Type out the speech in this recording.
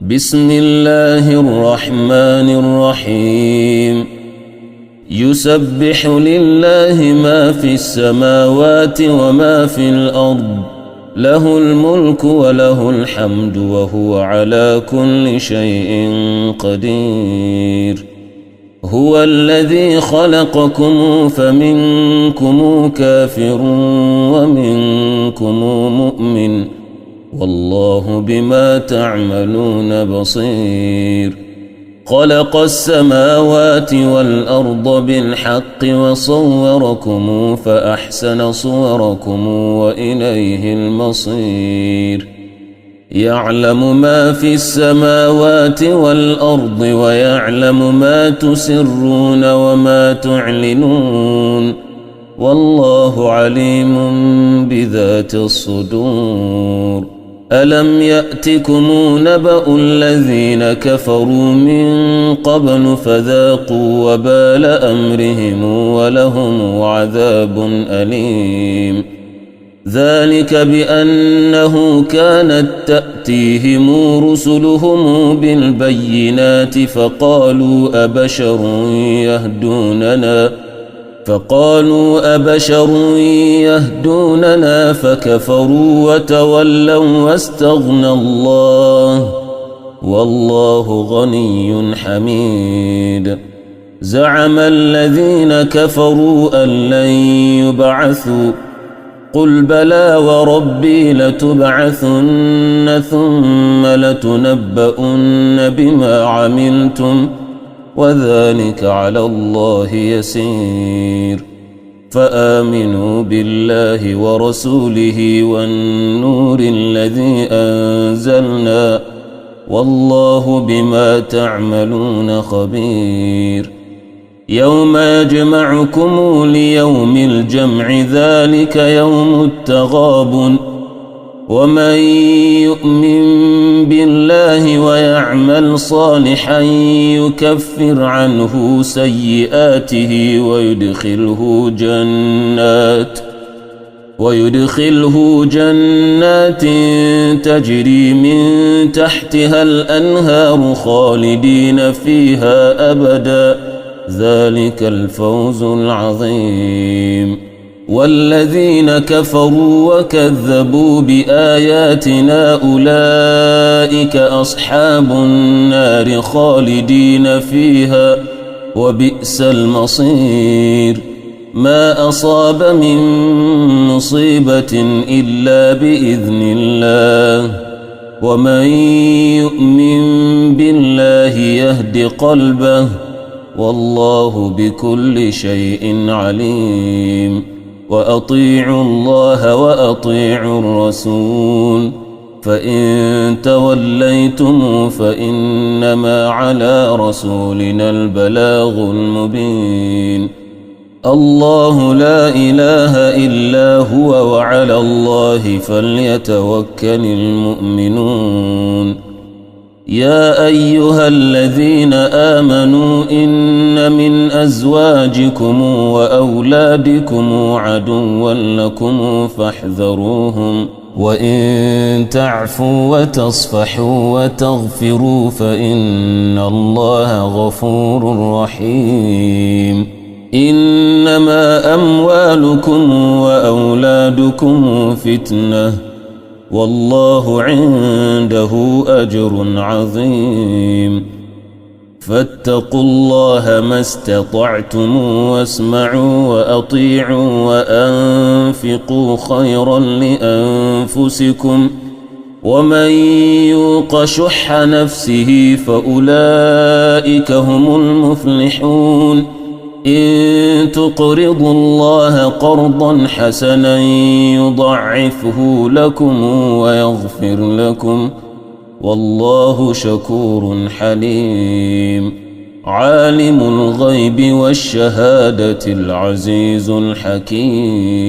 بسم الله الرحمن الرحيم يسبح لله ما في السماوات وما في الأرض له الملك وله الحمد وهو على كل شيء قدير هو الذي خلقكم فمنكم كافر ومنكم مؤمن والله بما تعملون بصير خلق السماوات والأرض بالحق وصوركم فأحسن صوركم وإليه المصير يعلم ما في السماوات والأرض ويعلم ما تسرون وما تعلنون والله عليم بذات الصدور ألم يأتكم نبأ الذين كفروا من قبل فذاقوا وبال أمرهم ولهم عذاب أليم ذلك بأنه كانت تأتيهم رسلهم بالبينات فقالوا أبشر يهدوننا فكفروا وتولوا واستغنى الله والله غني حميد زعم الذين كفروا أن لن يبعثوا قل بلى وربي لتبعثن ثم لتنبؤن بما عملتم وذلك على الله يسير فآمنوا بالله ورسوله والنور الذي أنزلنا والله بما تعملون خبير يوم يجمعكم ليوم الجمع ذلك يوم التغابن ومن يؤمن بالله ويعمل صالحا يكفر عنه سيئاته ويدخله جنات تجري من تحتها الأنهار خالدين فيها أبدا ذلك الفوز العظيم والذين كفروا وكذبوا بآياتنا أولئك أصحاب النار خالدين فيها وبئس المصير ما أصاب من مصيبة إلا بإذن الله ومن يؤمن بالله يهد قلبه والله بكل شيء عليم وأطيعوا الله وأطيعوا الرسول فإن توليتم فإنما على رسولنا البلاغ المبين الله لا إله إلا هو وعلى الله فليتوكل المؤمنون يا أيها الذين آمنوا إن من أزواجكم وأولادكم عدوا لكم فاحذروهم وإن تعفوا وتصفحوا وتغفروا فإن الله غفور رحيم إنما أموالكم وأولادكم فتنة والله عنده أجر عظيم فاتقوا الله ما استطعتم واسمعوا وأطيعوا وأنفقوا خيرا لأنفسكم ومن يوق شح نفسه فأولئك هم المفلحون إن تقرضوا الله قرضا حسنا يضعفه لكم ويغفر لكم والله شكور حليم عالم الغيب والشهادة العزيز الحكيم